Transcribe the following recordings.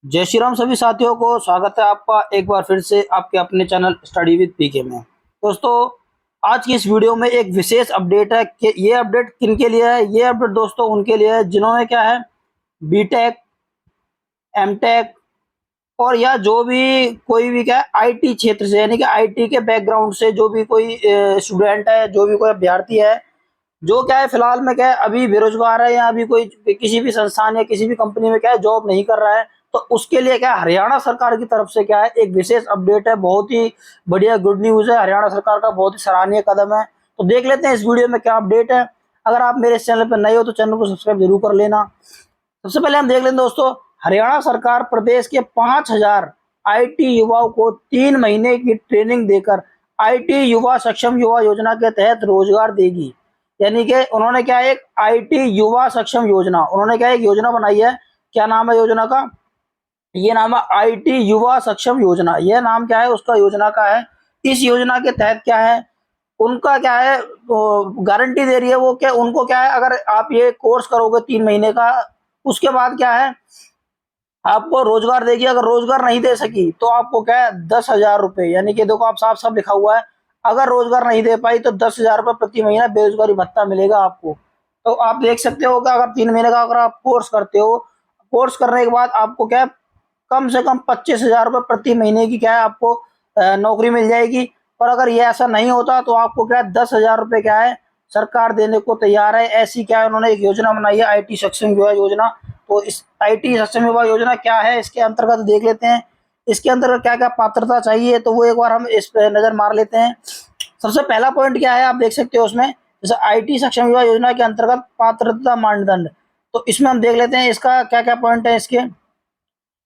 जय श्री राम सभी साथियों को स्वागत है आपका एक बार फिर से आपके अपने चैनल स्टडी विद पीके में। दोस्तों, आज की इस वीडियो में एक विशेष अपडेट है कि ये अपडेट किन के लिए है। ये अपडेट दोस्तों उनके लिए है जिन्होंने क्या है बीटेक, एमटेक और या जो भी कोई भी क्या है आईटी क्षेत्र से यानी कि आईटी के बैकग्राउंड से जो भी कोई स्टूडेंट है, जो भी कोई अभ्यर्थी है जो क्या है फिलहाल में क्या है अभी बेरोजगार है या अभी कोई किसी भी संस्थान या किसी भी कंपनी में क्या है जॉब नहीं कर रहा है, तो उसके लिए क्या है हरियाणा सरकार की तरफ से क्या है एक विशेष अपडेट है। बहुत ही बढ़िया गुड न्यूज है, हरियाणा सरकार का बहुत ही सराहनीय कदम है। तो देख लेते हैं इस वीडियो में क्या अपडेट है। अगर आप मेरे इस चैनल पर नए हो तो चैनल को सब्सक्राइब जरूर कर लेना। सबसे पहले हम देख लेते हैं दोस्तों, हरियाणा सरकार प्रदेश के 5,000 आईटी युवाओं को 3 महीने की ट्रेनिंग देकर आईटी युवा सक्षम युवा योजना के तहत रोजगार देगी। यानी कि उन्होंने क्या एक आईटी युवा सक्षम योजना, उन्होंने क्या एक योजना बनाई है। क्या नाम है योजना का? ये नाम है आईटी युवा सक्षम योजना। यह नाम क्या है उसका योजना का है। इस योजना के तहत क्या है उनका क्या है गारंटी दे रही है वो, क्या उनको क्या है अगर आप ये कोर्स करोगे 3 महीने का, उसके बाद क्या है आपको रोजगार देगी। अगर रोजगार नहीं दे सकी तो आपको क्या है 10,000 रुपए, यानी कि देखो आप साफ साफ लिखा हुआ है, अगर रोजगार नहीं दे पाई तो 10,000 रुपए प्रति महीना बेरोजगारी भत्ता मिलेगा आपको। तो आप देख सकते हो कि अगर 3 महीने का अगर आप कोर्स करते हो, कोर्स करने के बाद आपको क्या है कम से कम 25,000 रुपए प्रति महीने की क्या है आपको नौकरी मिल जाएगी। और अगर ये ऐसा नहीं होता तो आपको क्या है 10,000 रुपए क्या है सरकार देने को तैयार है। ऐसी क्या है उन्होंने एक योजना बनाई है आईटी सक्षम युवा योजना। तो इस आईटी सक्षम युवा योजना क्या है इसके अंतर्गत देख लेते हैं। इसके अंतर्गत क्या क्या पात्रता चाहिए तो वो एक बार हम इस पे नजर मार लेते हैं। सबसे पहला पॉइंट क्या है आप देख सकते हो उसमें, जैसे आईटी सक्षम युवा योजना के अंतर्गत पात्रता मानदंड, तो इसमें हम देख लेते हैं इसका क्या क्या पॉइंट है इसके।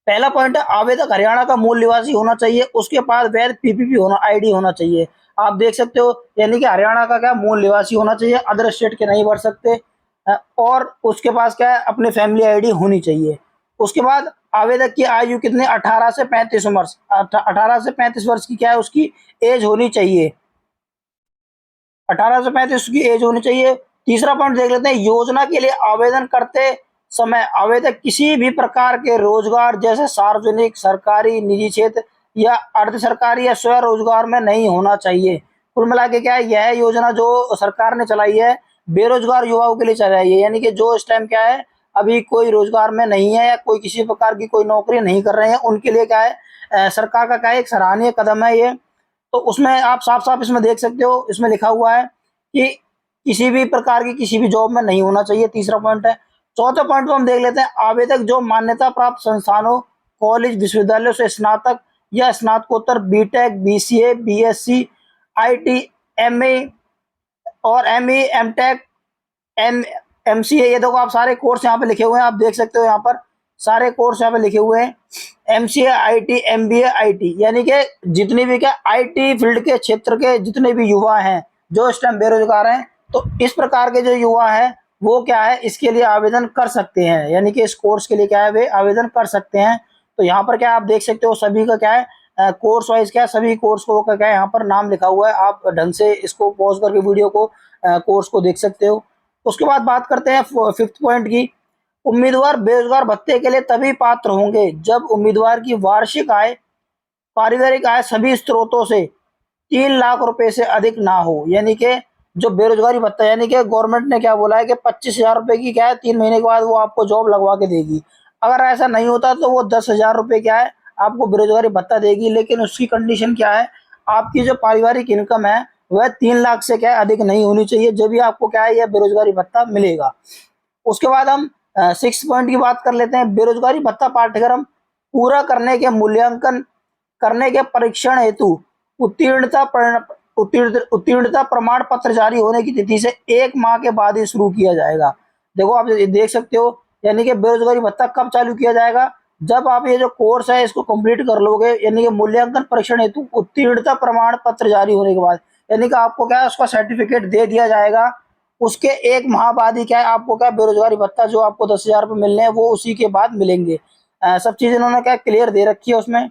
पहला पॉइंट है आवेदक हरियाणा का मूल निवासी होना चाहिए, उसके पास वैध पीपीपी होना आईडी होना चाहिए। आप देख सकते हो यानी कि हरियाणा का क्या मूल निवासी होना चाहिए, अदर स्टेट के नहीं भर सकते। और उसके पास क्या है अपनी फैमिली आईडी होनी चाहिए। उसके बाद आवेदक की आयु कितने 18 से 35 वर्ष, 18 से 35 वर्ष की क्या है उसकी एज होनी चाहिए। 18 से 35 की एज होनी चाहिए। तीसरा पॉइंट देख लेते हैं, योजना के लिए आवेदन करते समय आवेदक किसी भी प्रकार के रोजगार जैसे सार्वजनिक, सरकारी, निजी क्षेत्र या अर्ध सरकारी या स्वयं रोजगार में नहीं होना चाहिए। कुल मिला के क्या है यह योजना जो सरकार ने चलाई है बेरोजगार युवाओं के लिए चलाई है, यानी कि जो इस टाइम क्या है अभी कोई रोजगार में नहीं है या कोई किसी प्रकार की कोई नौकरी नहीं कर रहे हैं उनके लिए क्या है सरकार का क्या है एक सराहनीय कदम है ये। तो उसमें आप साफ साफ इसमें देख सकते हो, इसमें लिखा हुआ है कि किसी भी प्रकार की किसी भी जॉब में नहीं होना चाहिए। तीसरा पॉइंट है। चौथे पॉइंट को हम देख लेते हैं, आवेदक जो मान्यता प्राप्त संस्थानों, कॉलेज, विश्वविद्यालयों से स्नातक या स्नातकोत्तर BTech, BCA, BSc, IT, MA और एमई, एमटेक, एम एमसीए, ये देखो आप सारे कोर्स यहाँ पे लिखे हुए हैं, आप देख सकते हो यहाँ पर सारे कोर्स यहाँ पे लिखे हुए हैं। एमसीए, आईटी, एमबीए, आईटी, यानी कि जितनी भी क्या आईटी फील्ड के क्षेत्र के जितने भी युवा हैं जो इस टाइम बेरोजगार हैं, तो इस प्रकार के जो युवा हैं वो क्या है इसके लिए आवेदन कर सकते हैं, यानी कि इस कोर्स के लिए क्या है वे आवेदन कर सकते हैं। तो यहाँ पर क्या आप देख सकते हो सभी का क्या है कोर्स वाइज क्या है सभी कोर्स को का क्या है यहाँ पर नाम लिखा हुआ है। आप ढंग से इसको पॉज करके वीडियो को कोर्स को देख सकते हो। उसके बाद बात करते हैं फिफ्थ पॉइंट की। उम्मीदवार बेरोजगार भत्ते के लिए तभी पात्र होंगे जब उम्मीदवार की वार्षिक आय, पारिवारिक आय सभी स्रोतों से 3 लाख रुपए से अधिक ना हो। यानी कि जो बेरोजगारी भत्ता, यानी कि गवर्नमेंट ने क्या बोला है कि 25,000 रुपए की क्या है 3 महीने के बाद वो आपको जॉब लगवा के देगी। अगर ऐसा नहीं होता तो वो 10,000 रुपए क्या है आपको बेरोजगारी भत्ता देगी, लेकिन उसकी कंडीशन क्या है आपकी जो पारिवारिक इनकम है वह 3 लाख से क्या है अधिक नहीं होनी चाहिए, जब भी आपको क्या है यह बेरोजगारी भत्ता मिलेगा। उसके बाद हम 6 पॉइंट की बात कर लेते हैं। बेरोजगारी भत्ता पाठ्यक्रम पूरा करने के मूल्यांकन करने के परीक्षण हेतु उत्तीर्णता प्रमाण पत्र जारी होने की तिथि से 1 माह के बाद ही शुरू किया जाएगा। देखो आप ये देख सकते हो, यानी कि बेरोजगारी भत्ता कब चालू किया जाएगा, जब आप ये जो कोर्स है इसको कंप्लीट कर लोगे, यानी कि मूल्यांकन परीक्षण हेतु उत्तीर्णता प्रमाण पत्र जारी होने के बाद, यानी कि आपको क्या है उसका सर्टिफिकेट दे दिया जाएगा। उसके 1 माह बाद ही क्या है आपको क्या बेरोजगारी भत्ता जो आपको 10,000 रुपये मिलने हैं वो उसी के बाद मिलेंगे। सब चीज़ इन्होंने क्या क्लियर दे रखी है उसमें।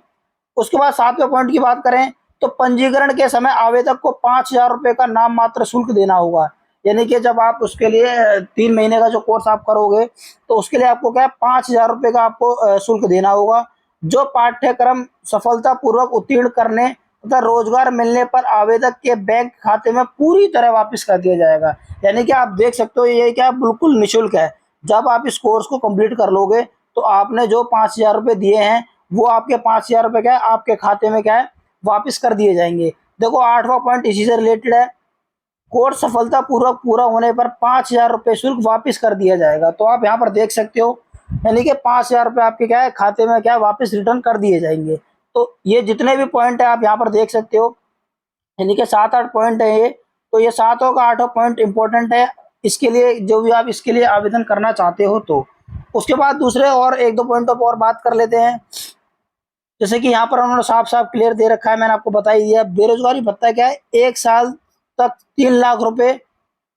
उसके बाद 7वें पॉइंट की बात करें तो पंजीकरण के समय आवेदक को 5,000 रुपये का नाम मात्र शुल्क देना होगा। यानी कि जब आप उसके लिए 3 महीने का जो कोर्स आप करोगे तो उसके लिए आपको क्या है 5,000 रुपये का आपको शुल्क देना होगा। जो पाठ्यक्रम सफलतापूर्वक उत्तीर्ण करने तथा रोजगार मिलने पर आवेदक के बैंक खाते में पूरी तरह वापस कर दिया जाएगा। यानी कि आप देख सकते हो ये क्या बिल्कुल निःशुल्क है। जब आप इस कोर्स को कंप्लीट कर लोगे तो आपने जो 5,000 रुपये दिए हैं वो आपके 5,000 रुपये क्या है आपके खाते में क्या है वापस कर दिए जाएंगे। देखो 8वां पॉइंट इसी से रिलेटेड है। कोर्स सफलतापूर्वक पूरा होने पर 5,000 रुपये शुल्क वापस कर दिया जाएगा। तो आप यहाँ पर देख सकते हो यानी कि 5,000 रुपये आपके क्या है खाते में क्या है वापस रिटर्न कर दिए जाएंगे। तो ये जितने भी पॉइंट है आप यहाँ पर देख सकते हो, यानी कि 7-8 पॉइंट है ये। तो ये 7 का 8 पॉइंट इंपॉर्टेंट है इसके लिए, जो भी आप इसके लिए आवेदन करना चाहते हो। तो उसके बाद दूसरे और 1-2 पॉइंटों पर और बात कर लेते हैं। जैसे कि यहाँ पर उन्होंने साफ साफ क्लियर दे रखा है, मैंने आपको बता ही दिया। बेरोजगारी भत्ता क्या है 1 साल तक 3 लाख रुपए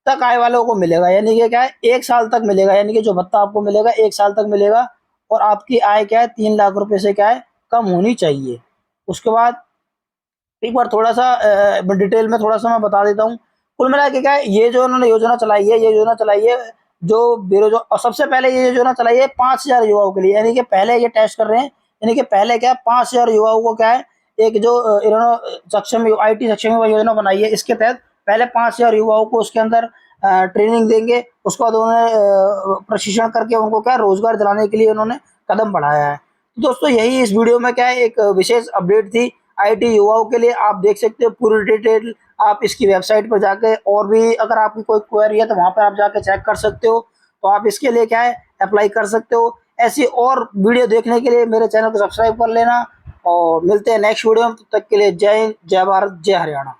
तक आय वालों को मिलेगा। यानी कि क्या है 1 साल तक मिलेगा, यानी कि जो भत्ता आपको मिलेगा 1 साल तक मिलेगा और आपकी आय क्या है 3 लाख रुपए से क्या है कम होनी चाहिए। उसके बाद एक बार थोड़ा सा डिटेल में थोड़ा सा मैं बता देता हूँ। कुल मिला के क्या है ये जो उन्होंने योजना चलाई है, ये योजना चलाई है जो बेरोजगार, और सबसे पहले ये योजना चलाई है 5,000 युवाओं के लिए। यानी कि पहले ये टेस्ट कर रहे हैं, यानी कि पहले क्या 5,000 युवाओं को क्या है एक जो इन्होंने सक्षम IT सक्षम युवा योजना बनाई है, इसके तहत पहले 5,000 युवाओं को उसके अंदर ट्रेनिंग देंगे। उसके बाद उन्होंने प्रशिक्षण करके उनको क्या रोजगार दिलाने के लिए उन्होंने कदम बढ़ाया है। तो दोस्तों यही इस वीडियो में क्या है एक विशेष अपडेट थी IT युवाओं के लिए। आप देख सकते हो पूरी डिटेल आप इसकी वेबसाइट पर जाके, और भी अगर आपकी कोई क्वेरी है तो वहाँ पर आप जाके चेक कर सकते हो। तो आप इसके लिए क्या है अप्लाई कर सकते हो। ऐसी और वीडियो देखने के लिए मेरे चैनल को सब्सक्राइब कर लेना और मिलते हैं नेक्स्ट वीडियो में। तब तक के लिए जय हिंद, जय भारत, जय हरियाणा।